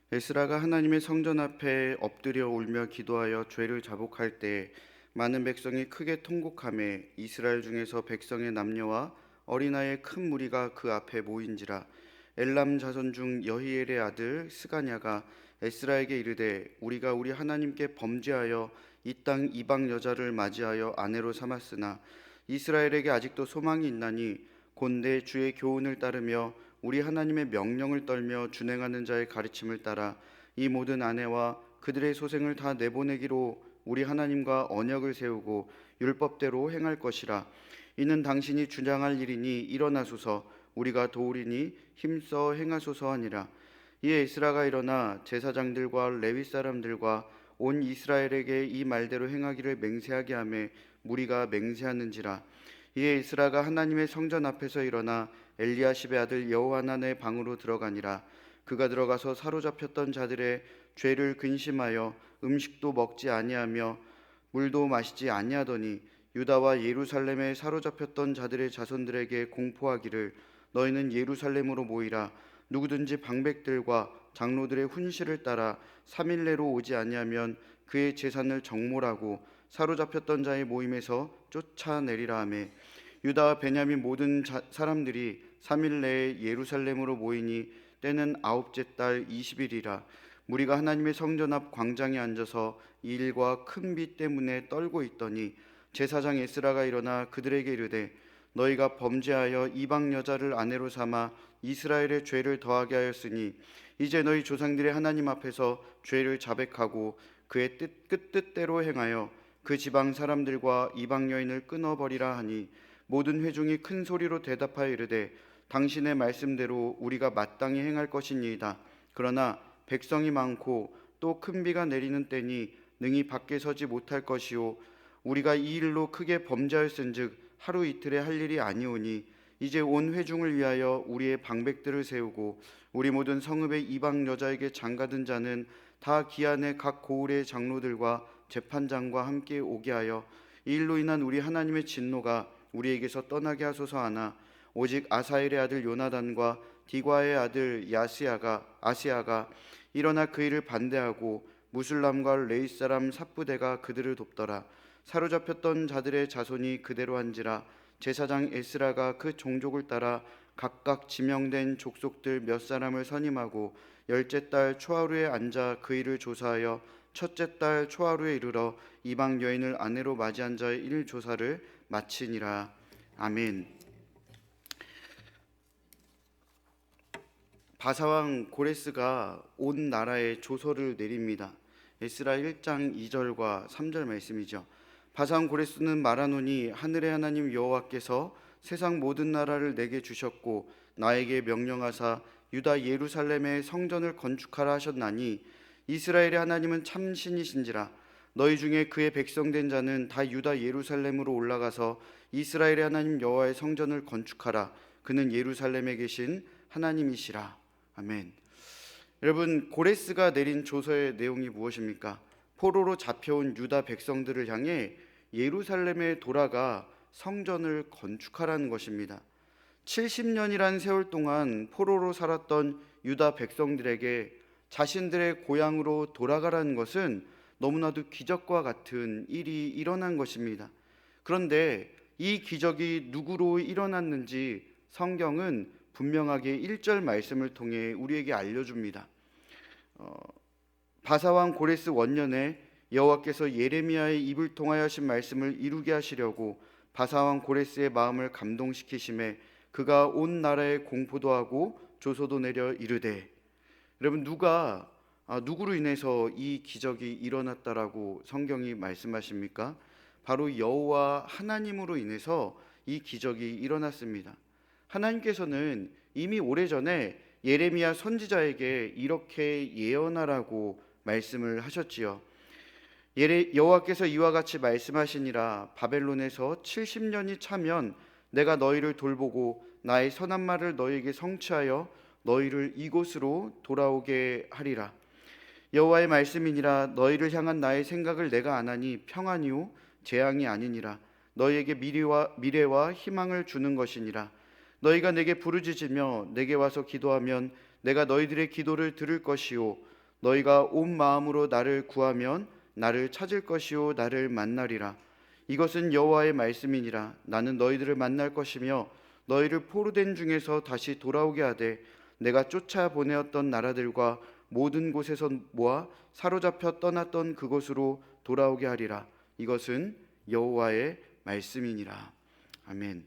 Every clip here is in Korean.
에스라가 하나님의 성전 앞에 엎드려 울며 기도하여 죄를 자복할 때 많은 백성이 크게 통곡하며 이스라엘 중에서 백성의 남녀와 어린아이의 큰 무리가 그 앞에 모인지라. 엘람 자손 중 여히엘의 아들 스가냐가 에스라에게 이르되 우리가 우리 하나님께 범죄하여 이 땅 이방 여자를 맞이하여 아내로 삼았으나 이스라엘에게 아직도 소망이 있나니 곧 내 주의 교훈을 따르며 우리 하나님의 명령을 떨며 준행하는 자의 가르침을 따라 이 모든 아내와 그들의 소생을 다 내보내기로 우리 하나님과 언약을 세우고 율법대로 행할 것이라. 이는 당신이 주장할 일이니 일어나소서, 우리가 도우리니 힘써 행하소서 하니라. 이에 에스라가 일어나 제사장들과 레위 사람들과 온 이스라엘에게 이 말대로 행하기를 맹세하게 하며 무리가 맹세하는지라. 이에 에스라가 하나님의 성전 앞에서 일어나 엘리야십의 아들 여호하난의 방으로 들어가니라. 그가 들어가서 사로잡혔던 자들의 죄를 근심하여 음식도 먹지 아니하며 물도 마시지 아니하더니 유다와 예루살렘에 사로잡혔던 자들의 자손들에게 공포하기를 너희는 예루살렘으로 모이라. 누구든지 방백들과 장로들의 훈시를 따라 3일 내로 오지 아니하면 그의 재산을 정몰하고 사로잡혔던 자의 모임에서 쫓아내리라 하매 유다와 베냐민 모든 사람들이 3일 내에 예루살렘으로 모이니 때는 아홉째 달 20일이라. 무리가 하나님의 성전 앞 광장에 앉아서 이 일과 큰 비 때문에 떨고 있더니 제사장 에스라가 일어나 그들에게 이르되 너희가 범죄하여 이방 여자를 아내로 삼아 이스라엘의 죄를 더하게 하였으니 이제 너희 조상들의 하나님 앞에서 죄를 자백하고 그의 뜻대로 행하여 그 지방 사람들과 이방 여인을 끊어버리라 하니 모든 회중이 큰 소리로 대답하여 이르되 당신의 말씀대로 우리가 마땅히 행할 것이니이다. 그러나 백성이 많고 또 큰 비가 내리는 때니 능히 밖에 서지 못할 것이요 우리가 이 일로 크게 범죄하였은즉 하루 이틀에 할 일이 아니오니 이제 온 회중을 위하여 우리의 방백들을 세우고 우리 모든 성읍의 이방 여자에게 장가든 자는 다 기한의 각 고을의 장로들과 재판장과 함께 오게 하여 이 일로 인한 우리 하나님의 진노가 우리에게서 떠나게 하소서 하나 오직 아사엘의 아들 요나단과 디과의 아들 아시아가 일어나 그 일을 반대하고 무술람과 레이 사람 삽부대가 그들을 돕더라. 사로잡혔던 자들의 자손이 그대로 한지라. 제사장 에스라가 그 종족을 따라 각각 지명된 족속들 몇 사람을 선임하고 열째 달 초하루에 앉아 그 일을 조사하여 첫째 달 초하루에 이르러 이방 여인을 아내로 맞이한 자의 일 조사를 마치니라. 아멘. 바사왕 고레스가 온 나라에 조서를 내립니다. 에스라 1장 2절과 3절 말씀이죠. 바사왕 고레스는 말하노니 하늘의 하나님 여호와께서 세상 모든 나라를 내게 주셨고 나에게 명령하사 유다 예루살렘의 성전을 건축하라 하셨나니 이스라엘의 하나님은 참 신이신지라. 너희 중에 그의 백성된 자는 다 유다 예루살렘으로 올라가서 이스라엘의 하나님 여호와의 성전을 건축하라. 그는 예루살렘에 계신 하나님이시라. 아멘. 여러분, 고레스가 내린 조서의 내용이 무엇입니까? 포로로 잡혀온 유다 백성들을 향해 예루살렘에 돌아가 성전을 건축하라는 것입니다. 70년이란 세월 동안 포로로 살았던 유다 백성들에게 자신들의 고향으로 돌아가라는 것은 너무나도 기적과 같은 일이 일어난 것입니다. 그런데 이 기적이 누구로 일어났는지 성경은 분명하게 1절 말씀을 통해 우리에게 알려줍니다. 바사왕 고레스 원년에 여호와께서 예레미야의 입을 통하여 하신 말씀을 이루게 하시려고 바사왕 고레스의 마음을 감동시키심에 그가 온 나라에 공포도 하고 조서도 내려 이르되. 여러분, 누구로 인해서 이 기적이 일어났다라고 성경이 말씀하십니까? 바로 여호와 하나님으로 인해서 이 기적이 일어났습니다. 하나님께서는 이미 오래전에 예레미야 선지자에게 이렇게 예언하라고 말씀을 하셨지요. 여호와께서 이와 같이 말씀하시니라. 바벨론에서 70년이 차면 내가 너희를 돌보고 나의 선한 말을 너희에게 성취하여 너희를 이곳으로 돌아오게 하리라. 여호와의 말씀이니라. 너희를 향한 나의 생각을 내가 아나니 평안이요 재앙이 아니니라. 너희에게 미래와 희망을 주는 것이니라. 너희가 내게 부르짖으며 내게 와서 기도하면 내가 너희들의 기도를 들을 것이요 너희가 온 마음으로 나를 구하면 나를 찾을 것이요 나를 만나리라. 이것은 여호와의 말씀이니라. 나는 너희들을 만날 것이며 너희를 포로된 중에서 다시 돌아오게 하되 내가 쫓아 보내었던 나라들과 모든 곳에서 모아 사로잡혀 떠났던 그곳으로 돌아오게 하리라. 이것은 여호와의 말씀이니라. 아멘.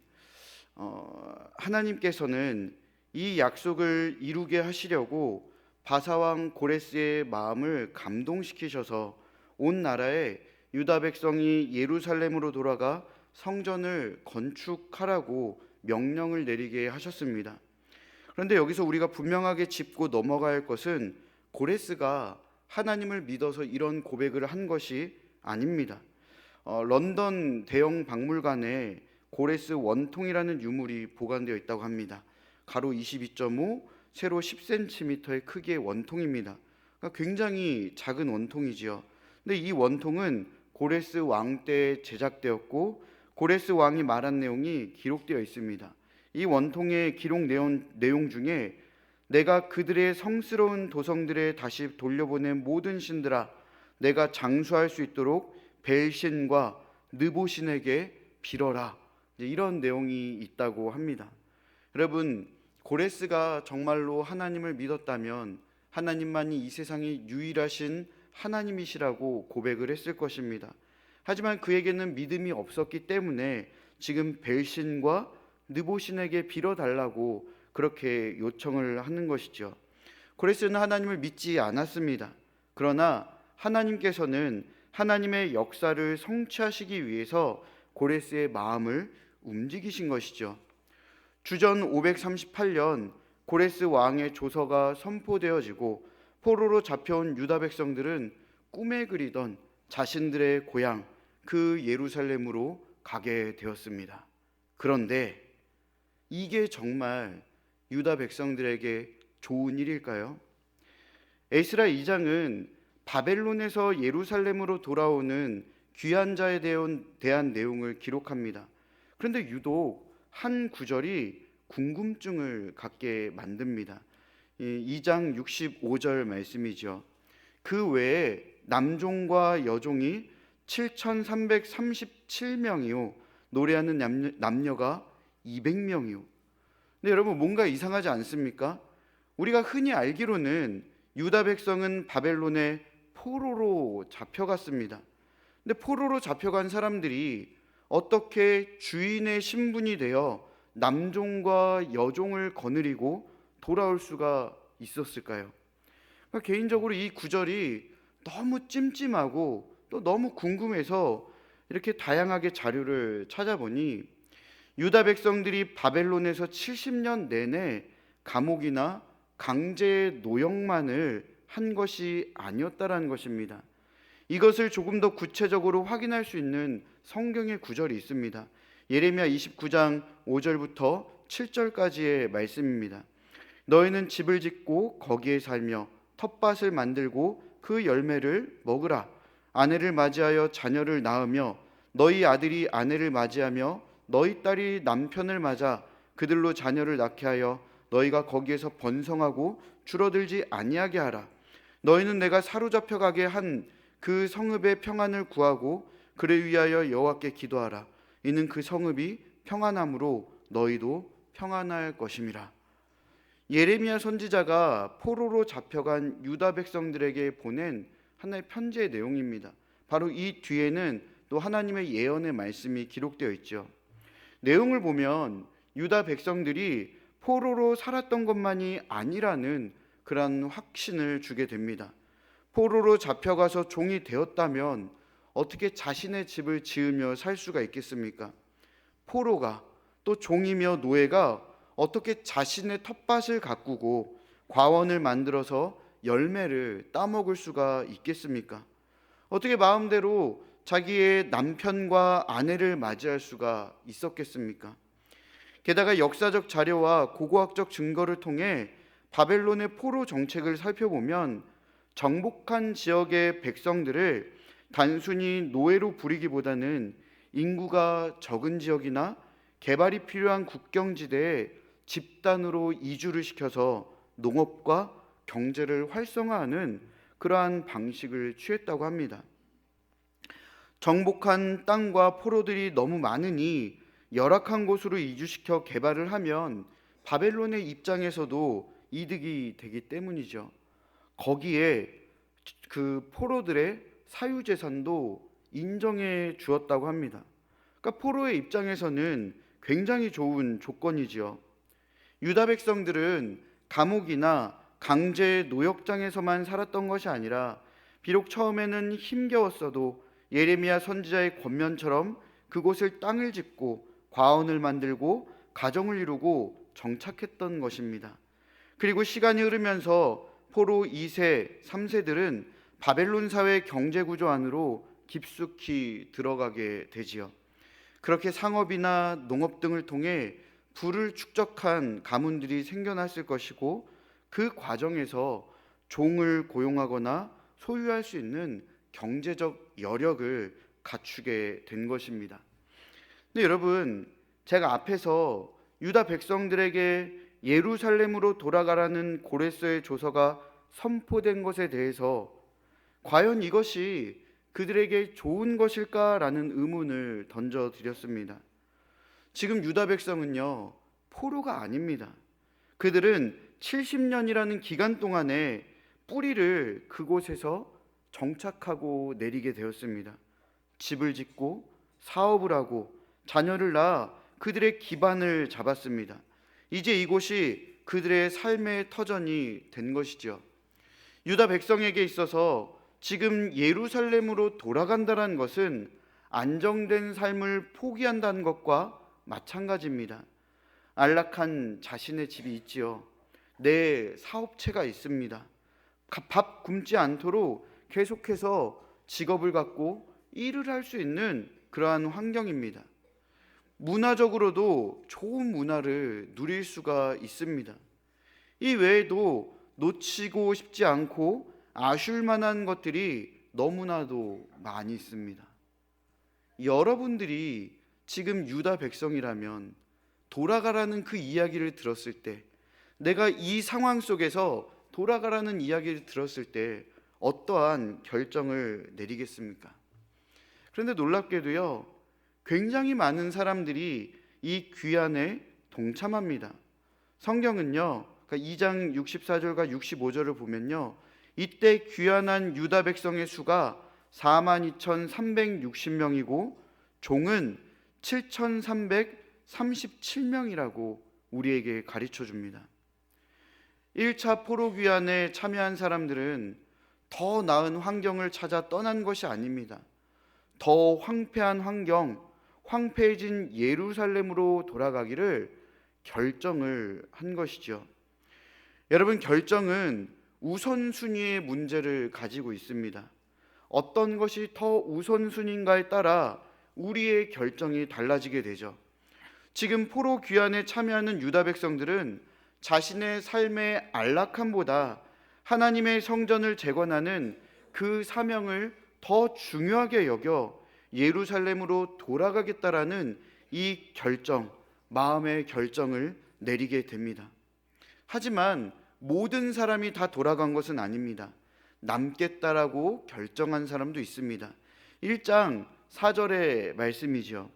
하나님께서는 이 약속을 이루게 하시려고 바사왕 고레스의 마음을 감동시키셔서 온 나라에 유다 백성이 예루살렘으로 돌아가 성전을 건축하라고 명령을 내리게 하셨습니다. 그런데 여기서 우리가 분명하게 짚고 넘어가야 할 것은 고레스가 하나님을 믿어서 이런 고백을 한 것이 아닙니다. 런던 대형 박물관에 고레스 원통이라는 유물이 보관되어 있다고 합니다. 가로 22.5, 세로 10cm의 크기의 원통입니다. 그러니까 굉장히 작은 원통이지요. 근데 이 원통은 고레스 왕 때 제작되었고 고레스 왕이 말한 내용이 기록되어 있습니다. 이 원통의 기록 내용 중에 내가 그들의 성스러운 도성들에 다시 돌려보낸 모든 신들아, 내가 장수할 수 있도록 벨신과 느보신에게 빌어라, 이런 내용이 있다고 합니다. 여러분, 고레스가 정말로 하나님을 믿었다면 하나님만이 이 세상의 유일하신 하나님이시라고 고백을 했을 것입니다. 하지만 그에게는 믿음이 없었기 때문에 지금 벨신과 느보신에게 빌어달라고 그렇게 요청을 하는 것이죠. 고레스는 하나님을 믿지 않았습니다. 그러나 하나님께서는 하나님의 역사를 성취하시기 위해서 고레스의 마음을 움직이신 것이죠. 주전 538년 고레스 왕의 조서가 선포되어지고 포로로 잡혀온 유다 백성들은 꿈에 그리던 자신들의 고향 그 예루살렘으로 가게 되었습니다. 그런데 이게 정말 유다 백성들에게 좋은 일일까요? 에스라 2장은 바벨론에서 예루살렘으로 돌아오는 귀한 자에 대한 내용을 기록합니다. 그런데 유독 한 구절이 궁금증을 갖게 만듭니다. 2장 65절 말씀이죠. 그 외에 남종과 여종이 7,337명이요 노래하는 남녀가 200명이요. 근데 여러분, 뭔가 이상하지 않습니까? 우리가 흔히 알기로는 유다 백성은 바벨론에 포로로 잡혀갔습니다. 근데 포로로 잡혀간 사람들이 어떻게 주인의 신분이 되어 남종과 여종을 거느리고 돌아올 수가 있었을까요? 그러니까 개인적으로 이 구절이 너무 찜찜하고 또 너무 궁금해서 이렇게 다양하게 자료를 찾아보니 유다 백성들이 바벨론에서 70년 내내 감옥이나 강제 노역만을 한 것이 아니었다라는 것입니다. 이것을 조금 더 구체적으로 확인할 수 있는 성경의 구절이 있습니다. 예레미야 29장 5절부터 7절까지의 말씀입니다. 너희는 집을 짓고 거기에 살며 텃밭을 만들고 그 열매를 먹으라. 아내를 맞이하여 자녀를 낳으며 너희 아들이 아내를 맞이하며 너희 딸이 남편을 맞아 그들로 자녀를 낳게 하여 너희가 거기에서 번성하고 줄어들지 아니하게 하라. 너희는 내가 사로잡혀 가게 한 그 성읍의 평안을 구하고 그를 위하여 여호와께 기도하라. 이는 그 성읍이 평안함으로 너희도 평안할 것임이라. 예레미야 선지자가 포로로 잡혀간 유다 백성들에게 보낸 하나의 편지의 내용입니다. 바로 이 뒤에는 또 하나님의 예언의 말씀이 기록되어 있죠. 내용을 보면 유다 백성들이 포로로 살았던 것만이 아니라는 그런 확신을 주게 됩니다. 포로로 잡혀가서 종이 되었다면 어떻게 자신의 집을 지으며 살 수가 있겠습니까? 포로가 또 종이며 노예가 어떻게 자신의 텃밭을 가꾸고 과원을 만들어서 열매를 따먹을 수가 있겠습니까? 어떻게 마음대로 자기의 남편과 아내를 맞이할 수가 있었겠습니까? 게다가 역사적 자료와 고고학적 증거를 통해 바벨론의 포로 정책을 살펴보면 정복한 지역의 백성들을 단순히 노예로 부리기보다는 인구가 적은 지역이나 개발이 필요한 국경지대에 집단으로 이주를 시켜서 농업과 경제를 활성화하는 그러한 방식을 취했다고 합니다. 정복한 땅과 포로들이 너무 많으니 열악한 곳으로 이주시켜 개발을 하면 바벨론의 입장에서도 이득이 되기 때문이죠. 거기에 그 포로들의 사유재산도 인정해 주었다고 합니다. 그러니까 포로의 입장에서는 굉장히 좋은 조건이지요. 유다 백성들은 감옥이나 강제 노역장에서만 살았던 것이 아니라 비록 처음에는 힘겨웠어도 예레미야 선지자의 권면처럼 그곳을 땅을 짓고 과원을 만들고 가정을 이루고 정착했던 것입니다. 그리고 시간이 흐르면서 포로 2세, 3세들은 바벨론 사회 경제 구조 안으로 깊숙이 들어가게 되지요. 그렇게 상업이나 농업 등을 통해 부를 축적한 가문들이 생겨났을 것이고 그 과정에서 종을 고용하거나 소유할 수 있는 경제적 여력을 갖추게 된 것입니다. 근데 여러분, 제가 앞에서 유다 백성들에게 예루살렘으로 돌아가라는 고레스의 조서가 선포된 것에 대해서 과연 이것이 그들에게 좋은 것일까라는 의문을 던져드렸습니다. 지금 유다 백성은요, 포로가 아닙니다. 그들은 70년이라는 기간 동안에 뿌리를 그곳에서 정착하고 내리게 되었습니다. 집을 짓고 사업을 하고 자녀를 낳아 그들의 기반을 잡았습니다. 이제 이곳이 그들의 삶의 터전이 된 것이죠. 유다 백성에게 있어서 지금 예루살렘으로 돌아간다는 것은 안정된 삶을 포기한다는 것과 마찬가지입니다. 안락한 자신의 집이 있지요. 내 사업체가 있습니다. 밥 굶지 않도록 계속해서 직업을 갖고 일을 할 수 있는 그러한 환경입니다. 문화적으로도 좋은 문화를 누릴 수가 있습니다. 이 외에도 놓치고 싶지 않고 아쉬울 만한 것들이 너무나도 많이 있습니다. 여러분들이 지금 유다 백성이라면 돌아가라는 그 이야기를 들었을 때, 내가 이 상황 속에서 돌아가라는 이야기를 들었을 때 어떠한 결정을 내리겠습니까? 그런데 놀랍게도요, 굉장히 많은 사람들이 이 귀환에 동참합니다. 성경은요, 2장 64절과 65절을 보면요, 이때 귀환한 유다 백성의 수가 42,360명이고 종은 7,337명이라고 우리에게 가르쳐 줍니다. 1차 포로 귀환에 참여한 사람들은 더 나은 환경을 찾아 떠난 것이 아닙니다. 더 황폐한 환경, 황폐해진 예루살렘으로 돌아가기를 결정을 한 것이죠. 여러분, 결정은 우선순위의 문제를 가지고 있습니다. 어떤 것이 더 우선순위인가에 따라 우리의 결정이 달라지게 되죠. 지금 포로 귀환에 참여하는 유다 백성들은 자신의 삶의 안락함보다 하나님의 성전을 재건하는 그 사명을 더 중요하게 여겨 예루살렘으로 돌아가겠다라는 이 결정, 마음의 결정을 내리게 됩니다. 하지만 모든 사람이 다 돌아간 것은 아닙니다. 남겠다라고 결정한 사람도 있습니다. 1장 4절의 말씀이죠.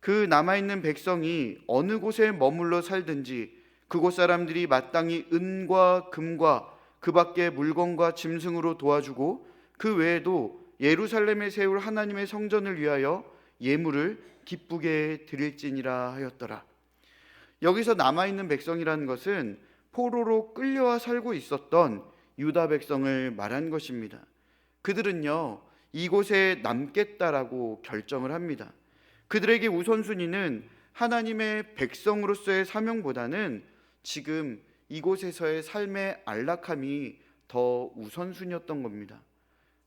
그 남아있는 백성이 어느 곳에 머물러 살든지 그곳 사람들이 마땅히 은과 금과 그 밖의 물건과 짐승으로 도와주고 그 외에도 예루살렘에 세울 하나님의 성전을 위하여 예물을 기쁘게 드릴지니라 하였더라. 여기서 남아있는 백성이라는 것은 포로로 끌려와 살고 있었던 유다 백성을 말한 것입니다. 그들은요, 이곳에 남겠다라고 결정을 합니다. 그들에게 우선순위는 하나님의 백성으로서의 사명보다는 지금 이곳에서의 삶의 안락함이 더 우선순위였던 겁니다.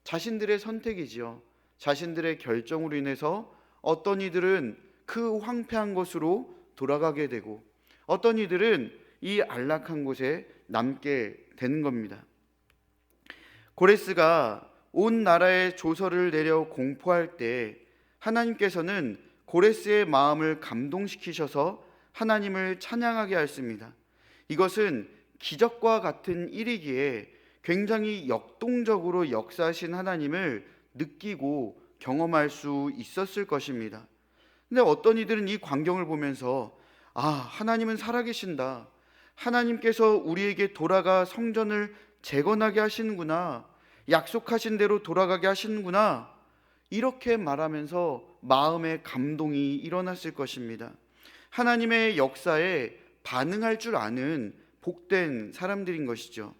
자신들의 선택이지요. 자신들의 결정으로 인해서 어떤 이들은 그 황폐한 곳으로 돌아가게 되고 어떤 이들은 이 안락한 곳에 남게 되는 겁니다. 고레스가 온 나라에 조서를 내려 공포할 때 하나님께서는 고레스의 마음을 감동시키셔서 하나님을 찬양하게 하였습니다. 이것은 기적과 같은 일이기에 굉장히 역동적으로 역사하신 하나님을 느끼고 경험할 수 있었을 것입니다. 근데 어떤 이들은 이 광경을 보면서 하나님은 살아계신다. 하나님께서 우리에게 돌아가 성전을 재건하게 하시는구나. 약속하신 대로 돌아가게 하시는구나. 이렇게 말하면서 마음의 감동이 일어났을 것입니다. 하나님의 역사에 반응할 줄 아는 복된 사람들인 것이죠.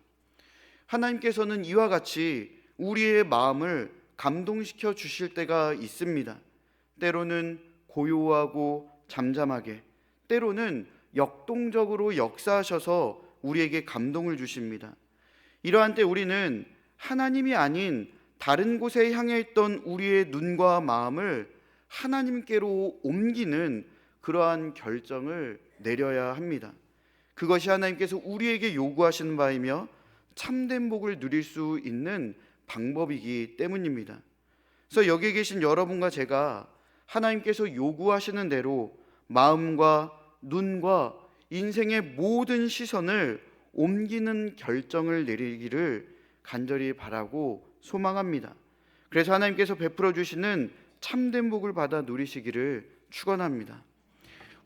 하나님께서는 이와 같이 우리의 마음을 감동시켜 주실 때가 있습니다. 때로는 고요하고 잠잠하게, 때로는 역동적으로 역사하셔서 우리에게 감동을 주십니다. 이러한 때 우리는 하나님이 아닌 다른 곳에 향해 있던 우리의 눈과 마음을 하나님께로 옮기는 그러한 결정을 내려야 합니다. 그것이 하나님께서 우리에게 요구하시는 바이며 참된 복을 누릴 수 있는 방법이기 때문입니다. 그래서 여기 계신 여러분과 제가 하나님께서 요구하시는 대로 마음과 눈과 인생의 모든 시선을 옮기는 결정을 내리기를 간절히 바라고 소망합니다. 그래서 하나님께서 베풀어 주시는 참된 복을 받아 누리시기를 축원합니다.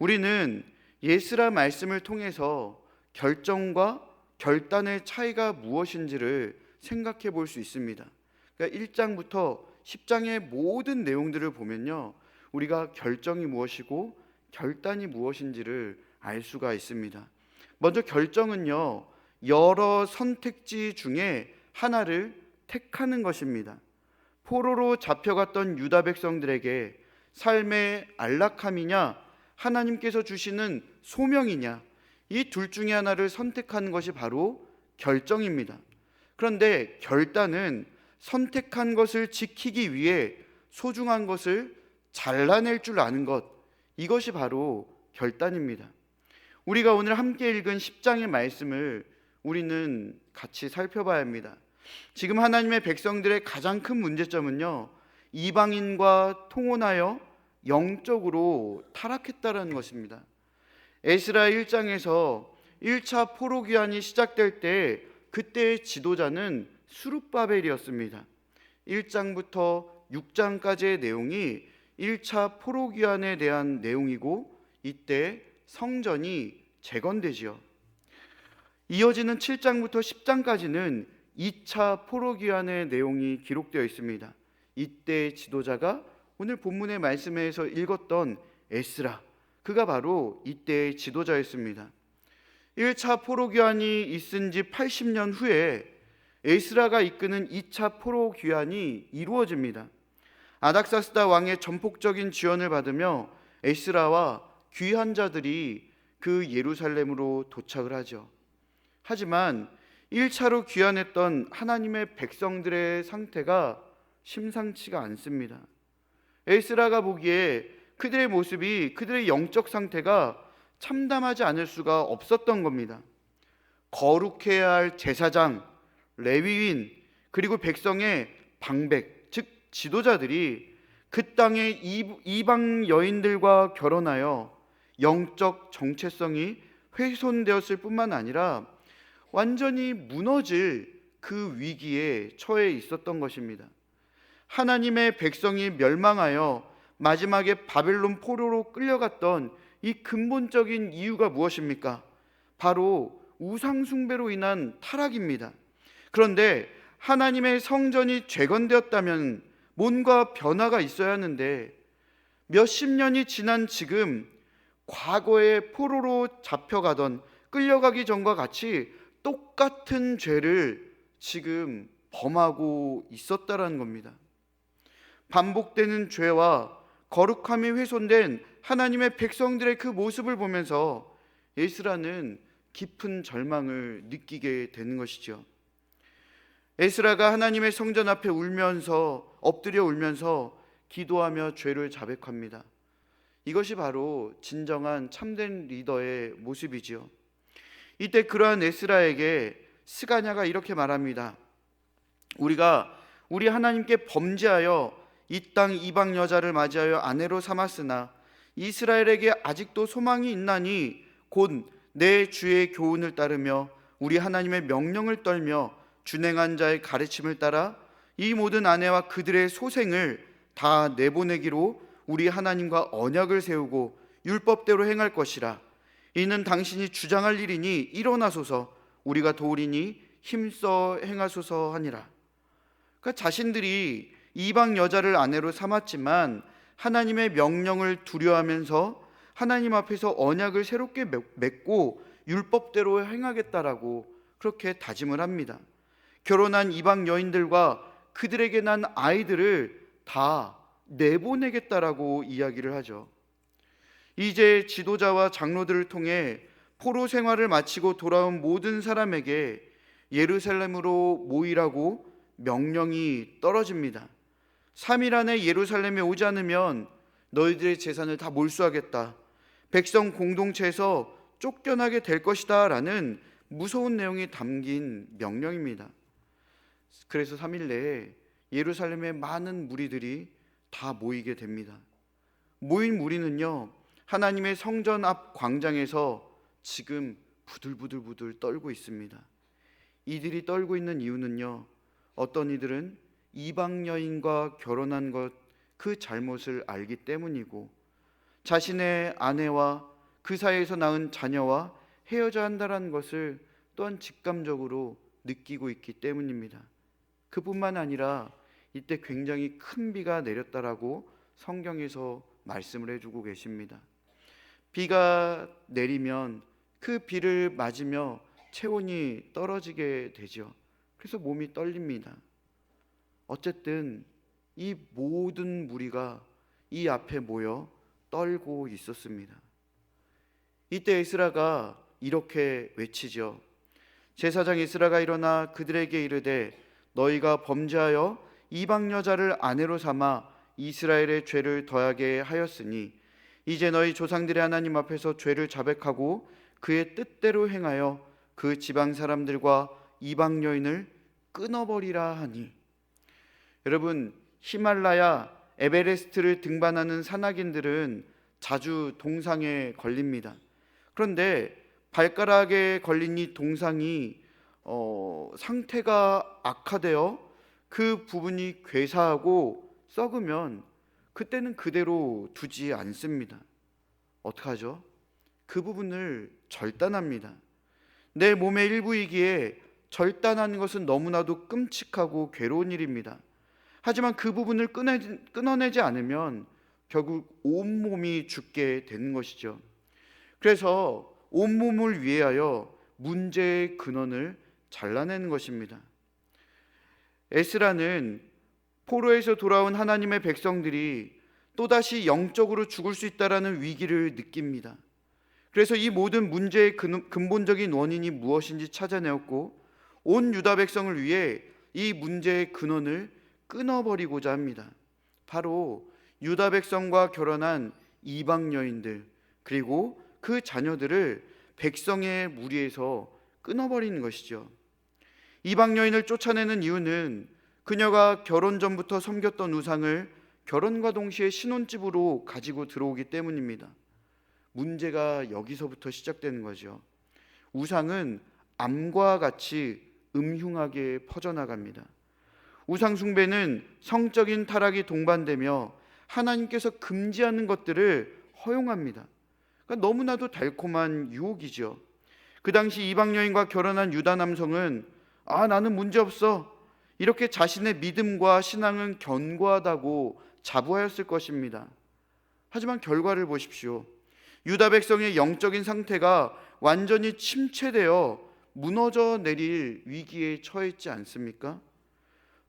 우리는 예스라 말씀을 통해서 결정과 결단의 차이가 무엇인지를 생각해 볼 수 있습니다. 그러니까 1장부터 10장의 모든 내용들을 보면요, 우리가 결정이 무엇이고 결단이 무엇인지를 알 수가 있습니다. 먼저 결정은요, 여러 선택지 중에 하나를 택하는 것입니다. 포로로 잡혀갔던 유다 백성들에게 삶의 안락함이냐, 하나님께서 주시는 소명이냐, 이 둘 중에 하나를 선택하는 것이 바로 결정입니다. 그런데 결단은 선택한 것을 지키기 위해 소중한 것을 잘라낼 줄 아는 것, 이것이 바로 결단입니다. 우리가 오늘 함께 읽은 10장의 말씀을 우리는 같이 살펴봐야 합니다. 지금 하나님의 백성들의 가장 큰 문제점은요, 이방인과 통혼하여 영적으로 타락했다는 것입니다. 에스라 1장에서 1차 포로 귀환이 시작될 때 그때의 지도자는 스룹바벨이었습니다. 1장부터 6장까지의 내용이 1차 포로 귀환에 대한 내용이고, 이때 성전이 재건되지요. 이어지는 7장부터 10장까지는 2차 포로 귀환의 내용이 기록되어 있습니다. 이때 지도자가 오늘 본문의 말씀에서 읽었던 에스라, 그가 바로 이때의 지도자였습니다. 1차 포로 귀환이 있은 지 80년 후에 에스라가 이끄는 2차 포로 귀환이 이루어집니다. 아닥사스다 왕의 전폭적인 지원을 받으며 에스라와 귀환자들이 그 예루살렘으로 도착을 하죠. 하지만 1차로 귀환했던 하나님의 백성들의 상태가 심상치가 않습니다. 에스라가 보기에 그들의 모습이, 그들의 영적 상태가 참담하지 않을 수가 없었던 겁니다. 거룩해야 할 제사장, 레위인, 그리고 백성의 방백, 즉 지도자들이 그 땅의 이방 여인들과 결혼하여 영적 정체성이 훼손되었을 뿐만 아니라 완전히 무너질 그 위기에 처해 있었던 것입니다. 하나님의 백성이 멸망하여 마지막에 바벨론 포로로 끌려갔던 이 근본적인 이유가 무엇입니까? 바로 우상 숭배로 인한 타락입니다. 그런데 하나님의 성전이 재건되었다면 뭔가 변화가 있어야 하는데, 몇십 년이 지난 지금 과거에 포로로 잡혀가던, 끌려가기 전과 같이 똑같은 죄를 지금 범하고 있었다라는 겁니다. 반복되는 죄와 거룩함이 훼손된 하나님의 백성들의 그 모습을 보면서 에스라는 깊은 절망을 느끼게 되는 것이죠. 에스라가 하나님의 성전 앞에 엎드려 울면서 기도하며 죄를 자백합니다. 이것이 바로 진정한 참된 리더의 모습이지요. 이때 그러한 에스라에게 스가냐가 이렇게 말합니다. 우리 하나님께 범죄하여 이 땅 이방 여자를 맞이하여 아내로 삼았으나 이스라엘에게 아직도 소망이 있나니 곧 내 주의 교훈을 따르며 우리 하나님의 명령을 떨며 준행한 자의 가르침을 따라 이 모든 아내와 그들의 소생을 다 내보내기로 우리 하나님과 언약을 세우고 율법대로 행할 것이라. 이는 당신이 주장할 일이니 일어나소서, 우리가 도우리니 힘써 행하소서 하니라. 그러니까 자신들이 이방 여자를 아내로 삼았지만 하나님의 명령을 두려워하면서 하나님 앞에서 언약을 새롭게 맺고 율법대로 행하겠다라고 그렇게 다짐을 합니다. 결혼한 이방 여인들과 그들에게 난 아이들을 다 내보내겠다라고 이야기를 하죠. 이제 지도자와 장로들을 통해 포로 생활을 마치고 돌아온 모든 사람에게 예루살렘으로 모이라고 명령이 떨어집니다. 3일 안에 예루살렘에 오지 않으면 너희들의 재산을 다 몰수하겠다, 백성 공동체에서 쫓겨나게 될 것이다 라는 무서운 내용이 담긴 명령입니다. 그래서 3일 내에 예루살렘의 많은 무리들이 다 모이게 됩니다. 모인 무리는요, 하나님의 성전 앞 광장에서 지금 부들부들 떨고 있습니다. 이들이 떨고 있는 이유는요, 어떤 이들은 이방 여인과 결혼한 것 그 잘못을 알기 때문이고, 자신의 아내와 그 사이에서 낳은 자녀와 헤어져야 한다는 것을 또한 직감적으로 느끼고 있기 때문입니다. 그뿐만 아니라 이때 굉장히 큰 비가 내렸다라고 성경에서 말씀을 해주고 계십니다. 비가 내리면 그 비를 맞으며 체온이 떨어지게 되죠. 그래서 몸이 떨립니다. 어쨌든 이 모든 무리가 이 앞에 모여 떨고 있었습니다. 이때 에스라가 이렇게 외치죠. 제사장 에스라가 일어나 그들에게 이르되, 너희가 범죄하여 이방 여자를 아내로 삼아 이스라엘의 죄를 더하게 하였으니 이제 너희 조상들의 하나님 앞에서 죄를 자백하고 그의 뜻대로 행하여 그 지방 사람들과 이방 여인을 끊어버리라 하니. 여러분, 히말라야 에베레스트를 등반하는 산악인들은 자주 동상에 걸립니다. 그런데 발가락에 걸린 이 동상이 상태가 악화되어 그 부분이 괴사하고 썩으면 그때는 그대로 두지 않습니다. 어떡하죠? 그 부분을 절단합니다. 내 몸의 일부이기에 절단하는 것은 너무나도 끔찍하고 괴로운 일입니다. 하지만 그 부분을 끊어내지 않으면 결국 온몸이 죽게 되는 것이죠. 그래서 온몸을 위하여 문제의 근원을 잘라내는 것입니다. 에스라는 포로에서 돌아온 하나님의 백성들이 또다시 영적으로 죽을 수 있다라는 위기를 느낍니다. 그래서 이 모든 문제의 근본적인 원인이 무엇인지 찾아내었고, 온 유다 백성을 위해 이 문제의 근원을 끊어버리고자 합니다. 바로 유다 백성과 결혼한 이방 여인들, 그리고 그 자녀들을 백성의 무리에서 끊어버리는 것이죠. 이방 여인을 쫓아내는 이유는 그녀가 결혼 전부터 섬겼던 우상을 결혼과 동시에 신혼집으로 가지고 들어오기 때문입니다. 문제가 여기서부터 시작되는 거죠. 우상은 암과 같이 음흉하게 퍼져나갑니다. 우상 숭배는 성적인 타락이 동반되며 하나님께서 금지하는 것들을 허용합니다. 그러니까 너무나도 달콤한 유혹이죠. 그 당시 이방 여인과 결혼한 유다 남성은 나는 문제없어, 이렇게 자신의 믿음과 신앙은 견고하다고 자부하였을 것입니다. 하지만 결과를 보십시오. 유다 백성의 영적인 상태가 완전히 침체되어 무너져 내릴 위기에 처했지 않습니까?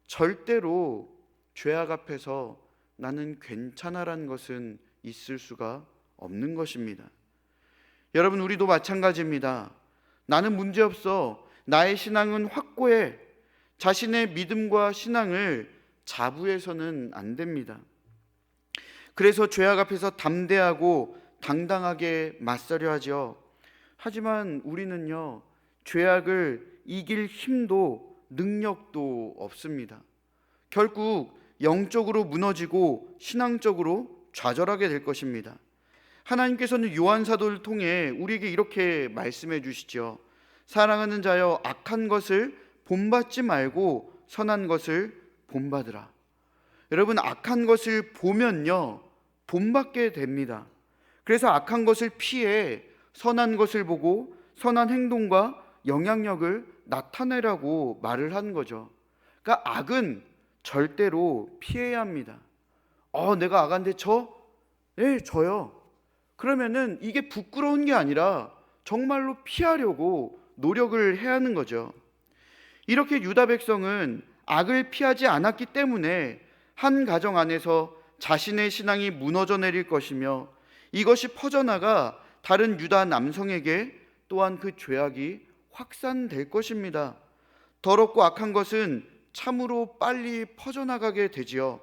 절대로 죄악 앞에서 나는 괜찮아라는 것은 있을 수가 없는 것입니다. 여러분, 우리도 마찬가지입니다. 나는 문제없어, 나의 신앙은 확고해, 자신의 믿음과 신앙을 자부해서는 안 됩니다. 그래서 죄악 앞에서 담대하고 당당하게 맞서려 하죠. 하지만 우리는요, 죄악을 이길 힘도 능력도 없습니다. 결국 영적으로 무너지고 신앙적으로 좌절하게 될 것입니다. 하나님께서는 요한 사도를 통해 우리에게 이렇게 말씀해 주시죠. 사랑하는 자여, 악한 것을 본받지 말고 선한 것을 본받으라. 여러분, 악한 것을 보면요 본받게 됩니다. 그래서 악한 것을 피해 선한 것을 보고 선한 행동과 영향력을 나타내라고 말을 하는 거죠. 그러니까 악은 절대로 피해야 합니다. 내가 악한데 네, 저요. 그러면은 이게 부끄러운 게 아니라 정말로 피하려고 노력을 해야 하는 거죠. 이렇게 유다 백성은 악을 피하지 않았기 때문에 한 가정 안에서 자신의 신앙이 무너져 내릴 것이며, 이것이 퍼져나가 다른 유다 남성에게 또한 그 죄악이 확산될 것입니다. 더럽고 악한 것은 참으로 빨리 퍼져나가게 되지요.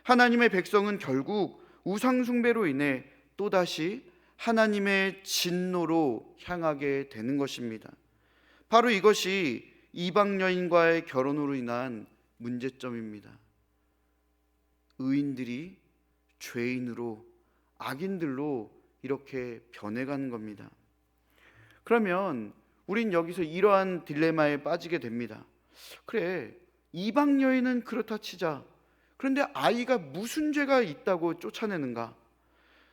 하나님의 백성은 결국 우상숭배로 인해 또다시 하나님의 진노로 향하게 되는 것입니다. 바로 이것이 이방 여인과의 결혼으로 인한 문제점입니다. 의인들이 죄인으로, 악인들로 이렇게 변해가는 겁니다. 그러면 우린 여기서 이러한 딜레마에 빠지게 됩니다. 그래, 이방 여인은 그렇다 치자. 그런데 아이가 무슨 죄가 있다고 쫓아내는가?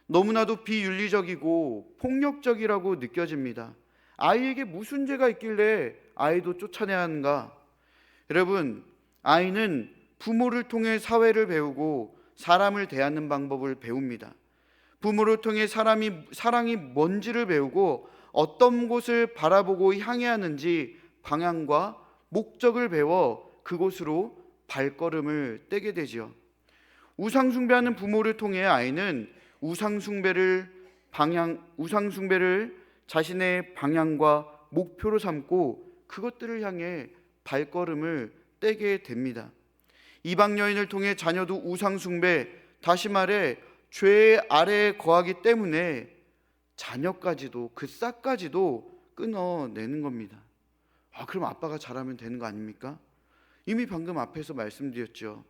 너무나도 비윤리적이고 폭력적이라고 느껴집니다. 아이에게 무슨 죄가 있길래 아이도 쫓아내야 하는가? 여러분, 아이는 부모를 통해 사회를 배우고 사람을 대하는 방법을 배웁니다. 부모를 통해 사랑이 뭔지를 배우고 어떤 곳을 바라보고 향해야 하는지 방향과 목적을 배워 그곳으로 발걸음을 떼게 되죠. 우상숭배하는 부모를 통해 아이는 우상숭배를 자신의 방향과 목표로 삼고 그것들을 향해 발걸음을 떼게 됩니다. 이방 여인을 통해 자녀도 우상숭배, 다시 말해 죄 아래에 거하기 때문에 자녀까지도, 그 싹까지도 끊어내는 겁니다. 그럼 아빠가 잘하면 되는 거 아닙니까? 이미 방금 앞에서 말씀드렸죠.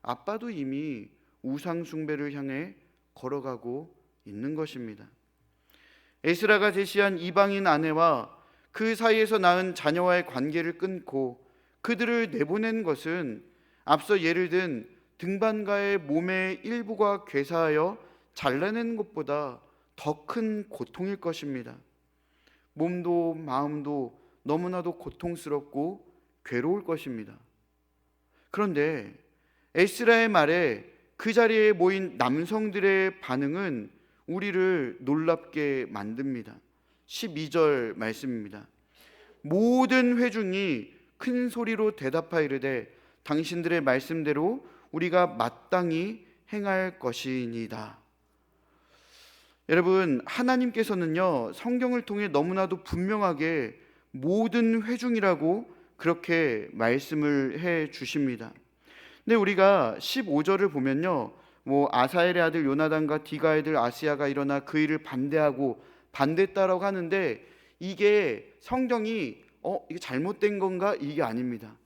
아빠도 이미 우상숭배를 향해 걸어가고 있는 것입니다. 에스라가 제시한 이방인 아내와 그 사이에서 낳은 자녀와의 관계를 끊고 그들을 내보낸 것은 앞서 예를 든 등반가의 몸의 일부가 괴사하여 잘라내는 것보다 더 큰 고통일 것입니다. 몸도 마음도 너무나도 고통스럽고 괴로울 것입니다. 그런데 에스라의 말에 그 자리에 모인 남성들의 반응은 우리를 놀랍게 만듭니다. 12절 말씀입니다. 모든 회중이 큰 소리로 대답하이르되 당신들의 말씀대로 우리가 마땅히 행할 것이니이다. 여러분, 하나님께서는요 성경을 통해 너무나도 분명하게 모든 회중이라고 그렇게 말씀을 해 주십니다. 근데 우리가 15절을 보면요, 아사엘의 아들 요나단과 디가의 아들 아스야가 일어나 그 일을 반대했다라고 하는데, 이게 성경이 이게 잘못된 건가? 이게 아닙니다.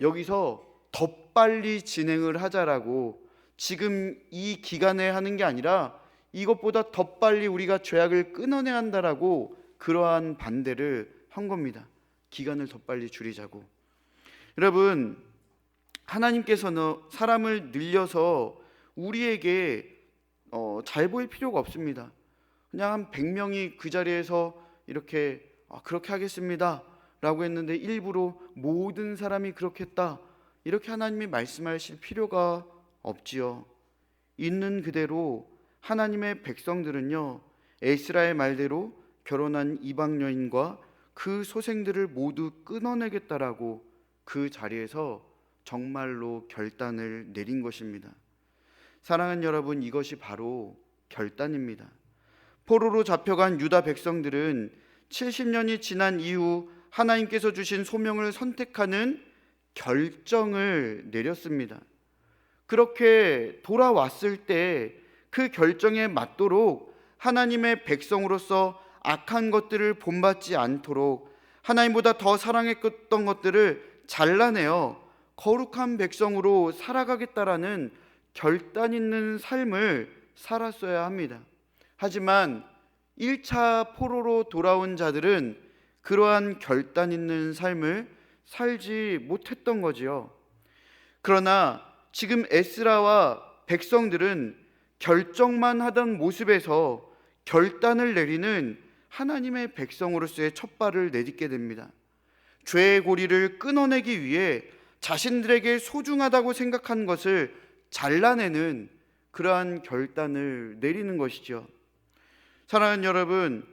여기서 더 빨리 진행을 하자라고, 지금 이 기간에 하는 게 아니라 이것보다 더 빨리 우리가 죄악을 끊어내야 한다라고 그러한 반대를 한 겁니다. 기간을 더 빨리 줄이자고. 여러분, 하나님께서는 사람을 늘려서 우리에게 잘 보일 필요가 없습니다. 그냥 한 100명이 그 자리에서 이렇게 그렇게 하겠습니다 라고 했는데 일부러 모든 사람이 그렇게 했다, 이렇게 하나님이 말씀하실 필요가 없지요. 있는 그대로 하나님의 백성들은요 에스라의 말대로 결혼한 이방 여인과 그 소생들을 모두 끊어내겠다라고 그 자리에서 정말로 결단을 내린 것입니다. 사랑하는 여러분, 이것이 바로 결단입니다. 포로로 잡혀간 유다 백성들은 70년이 지난 이후 하나님께서 주신 소명을 선택하는 결정을 내렸습니다. 그렇게 돌아왔을 때 그 결정에 맞도록 하나님의 백성으로서 악한 것들을 본받지 않도록 하나님보다 더 사랑했던 것들을 잘라내어 거룩한 백성으로 살아가겠다라는 결단 있는 삶을 살았어야 합니다. 하지만 1차 포로로 돌아온 자들은 그러한 결단 있는 삶을 살지 못했던 거지요. 그러나 지금 에스라와 백성들은 결정만 하던 모습에서 결단을 내리는 하나님의 백성으로서의 첫 발을 내딛게 됩니다. 죄의 고리를 끊어내기 위해 자신들에게 소중하다고 생각한 것을 잘라내는 그러한 결단을 내리는 것이죠. 사랑하는 여러분,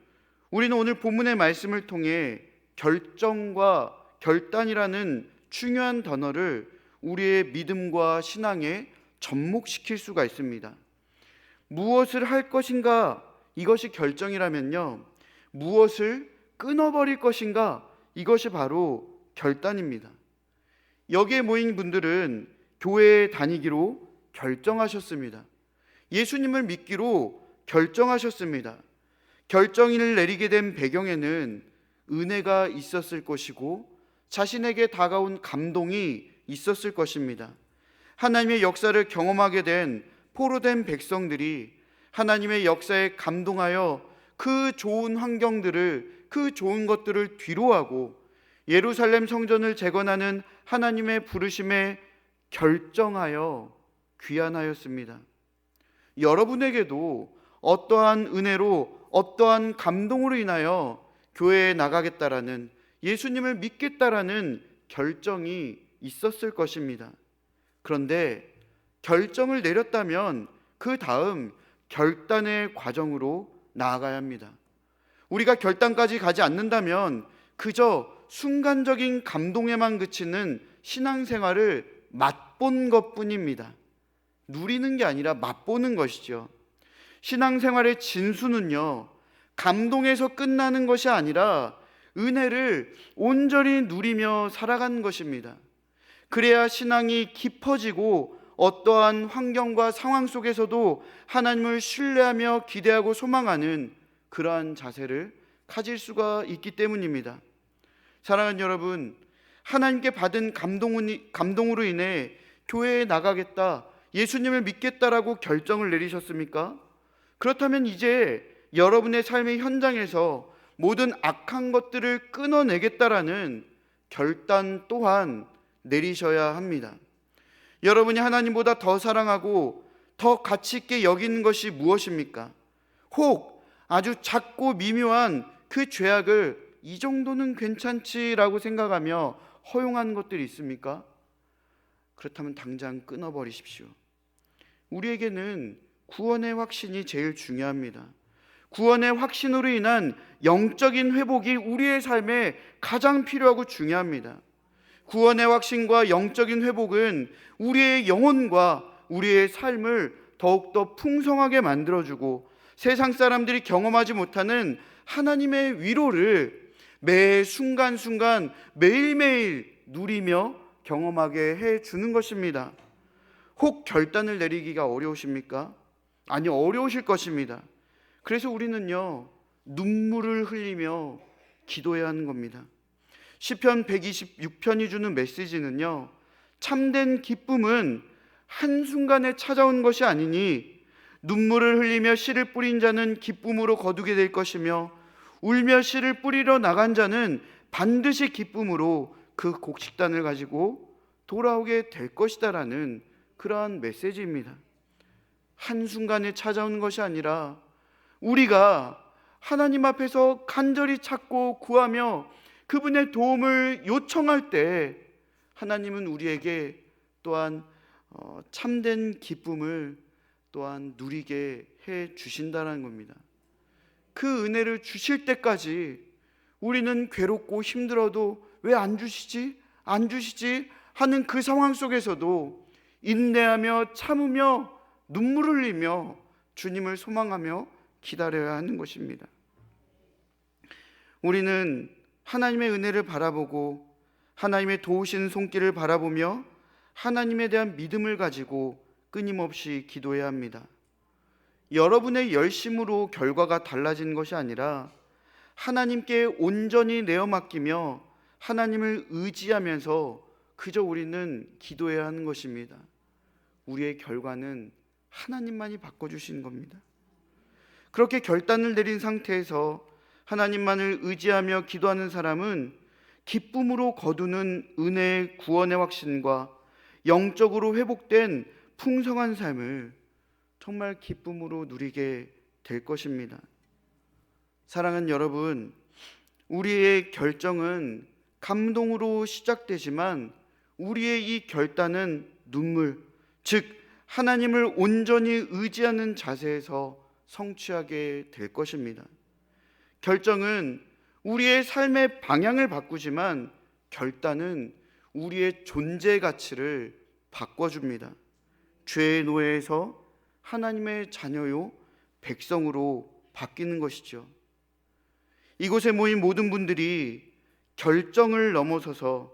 우리는 오늘 본문의 말씀을 통해 결정과 결단이라는 중요한 단어를 우리의 믿음과 신앙에 접목시킬 수가 있습니다. 무엇을 할 것인가, 이것이 결정이라면요, 무엇을 끊어버릴 것인가, 이것이 바로 결단입니다. 여기에 모인 분들은 교회에 다니기로 결정하셨습니다. 예수님을 믿기로 결정하셨습니다. 결정을 내리게 된 배경에는 은혜가 있었을 것이고 자신에게 다가온 감동이 있었을 것입니다. 하나님의 역사를 경험하게 된 포로된 백성들이 하나님의 역사에 감동하여 그 좋은 환경들을, 그 좋은 것들을 뒤로하고 예루살렘 성전을 재건하는 하나님의 부르심에 결정하여 귀환하였습니다. 여러분에게도 어떠한 은혜로, 어떠한 감동으로 인하여 교회에 나가겠다라는, 예수님을 믿겠다라는 결정이 있었을 것입니다. 그런데 결정을 내렸다면 그 다음 결단의 과정으로 나아가야 합니다. 우리가 결단까지 가지 않는다면 그저 순간적인 감동에만 그치는 신앙생활을 맛본 것뿐입니다. 누리는 게 아니라 맛보는 것이죠. 신앙생활의 진수는요, 감동에서 끝나는 것이 아니라 은혜를 온전히 누리며 살아가는 것입니다. 그래야 신앙이 깊어지고 어떠한 환경과 상황 속에서도 하나님을 신뢰하며 기대하고 소망하는 그러한 자세를 가질 수가 있기 때문입니다. 사랑하는 여러분, 하나님께 받은 감동으로 인해 교회에 나가겠다, 예수님을 믿겠다라고 결정을 내리셨습니까? 그렇다면 이제 여러분의 삶의 현장에서 모든 악한 것들을 끊어내겠다라는 결단 또한 내리셔야 합니다. 여러분이 하나님보다 더 사랑하고 더 가치 있게 여기는 것이 무엇입니까? 혹 아주 작고 미묘한 그 죄악을 이 정도는 괜찮지라고 생각하며 허용하는 것들이 있습니까? 그렇다면 당장 끊어버리십시오. 우리에게는 구원의 확신이 제일 중요합니다. 구원의 확신으로 인한 영적인 회복이 우리의 삶에 가장 필요하고 중요합니다. 구원의 확신과 영적인 회복은 우리의 영혼과 우리의 삶을 더욱더 풍성하게 만들어주고 세상 사람들이 경험하지 못하는 하나님의 위로를 매 순간순간 매일매일 누리며 경험하게 해주는 것입니다. 혹 결단을 내리기가 어려우십니까? 아니, 어려우실 것입니다. 그래서 우리는요, 눈물을 흘리며 기도해야 하는 겁니다. 시편 126편이 주는 메시지는요, 참된 기쁨은 한순간에 찾아온 것이 아니니 눈물을 흘리며 씨를 뿌린 자는 기쁨으로 거두게 될 것이며 울며 씨를 뿌리러 나간 자는 반드시 기쁨으로 그 곡식단을 가지고 돌아오게 될 것이다라는 그러한 메시지입니다. 한순간에 찾아오는 것이 아니라 우리가 하나님 앞에서 간절히 찾고 구하며 그분의 도움을 요청할 때 하나님은 우리에게 또한 참된 기쁨을 또한 누리게 해 주신다는 겁니다. 그 은혜를 주실 때까지 우리는 괴롭고 힘들어도 왜 안 주시지? 안 주시지? 하는 그 상황 속에서도 인내하며 참으며 눈물을 흘리며 주님을 소망하며 기다려야 하는 것입니다. 우리는 하나님의 은혜를 바라보고 하나님의 도우시는 손길을 바라보며 하나님에 대한 믿음을 가지고 끊임없이 기도해야 합니다. 여러분의 열심으로 결과가 달라지는 것이 아니라 하나님께 온전히 내어 맡기며 하나님을 의지하면서 그저 우리는 기도해야 하는 것입니다. 우리의 결과는 하나님만이 바꿔주시는 겁니다. 그렇게 결단을 내린 상태에서 하나님만을 의지하며 기도하는 사람은 기쁨으로 거두는 은혜의 구원의 확신과 영적으로 회복된 풍성한 삶을 정말 기쁨으로 누리게 될 것입니다. 사랑하는 여러분, 우리의 결정은 감동으로 시작되지만 우리의 이 결단은 눈물, 즉 하나님을 온전히 의지하는 자세에서 성취하게 될 것입니다. 결정은 우리의 삶의 방향을 바꾸지만 결단은 우리의 존재 가치를 바꿔줍니다. 죄의 노예에서 하나님의 자녀요 백성으로 바뀌는 것이죠. 이곳에 모인 모든 분들이 결정을 넘어서서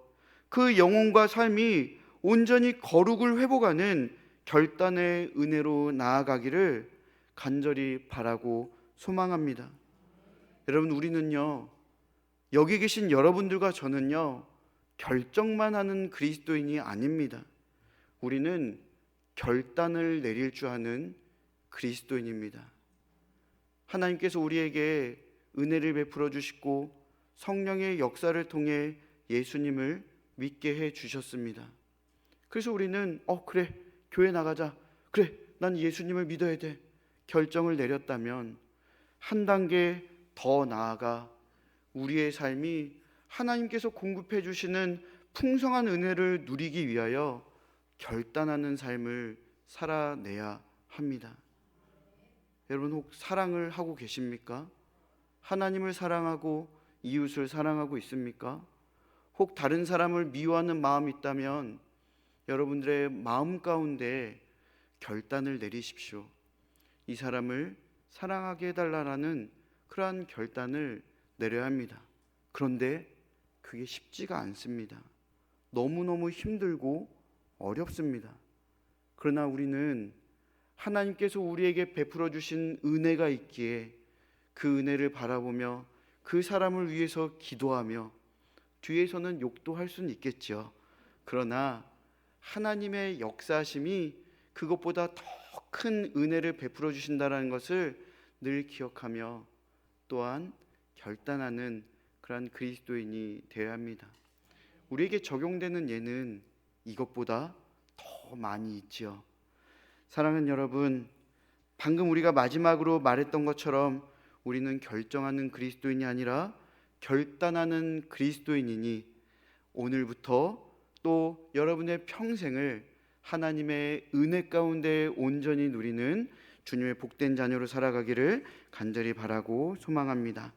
그 영혼과 삶이 온전히 거룩을 회복하는 결단의 은혜로 나아가기를 간절히 바라고 소망합니다. 여러분, 우리는요, 여기 계신 여러분들과 저는요, 결정만 하는 그리스도인이 아닙니다. 우리는 결단을 내릴 줄 아는 그리스도인입니다. 하나님께서 우리에게 은혜를 베풀어 주시고 성령의 역사를 통해 예수님을 믿게 해 주셨습니다. 그래서 우리는 그래, 교회 나가자, 그래, 난 예수님을 믿어야 돼 결정을 내렸다면 한 단계 더 나아가 우리의 삶이 하나님께서 공급해 주시는 풍성한 은혜를 누리기 위하여 결단하는 삶을 살아내야 합니다. 여러분, 혹 사랑을 하고 계십니까? 하나님을 사랑하고 이웃을 사랑하고 있습니까? 혹 다른 사람을 미워하는 마음이 있다면 여러분들의 마음 가운데 결단을 내리십시오. 이 사람을 사랑하게 해달라는 그러한 결단을 내려야 합니다. 그런데 그게 쉽지가 않습니다. 너무너무 힘들고 어렵습니다. 그러나 우리는 하나님께서 우리에게 베풀어 주신 은혜가 있기에 그 은혜를 바라보며 그 사람을 위해서 기도하며 뒤에서는 욕도 할 수는 있겠죠. 그러나 하나님의 역사심이 그것보다 더 큰 은혜를 베풀어 주신다는 것을 늘 기억하며 또한 결단하는 그러한 그리스도인이 되어야 합니다. 우리에게 적용되는 예는 이것보다 더 많이 있지요. 사랑하는 여러분, 방금 우리가 마지막으로 말했던 것처럼 우리는 결정하는 그리스도인이 아니라 결단하는 그리스도인이니 오늘부터 또 여러분의 평생을 하나님의 은혜 가운데 온전히 누리는 주님의 복된 자녀로 살아가기를 간절히 바라고 소망합니다.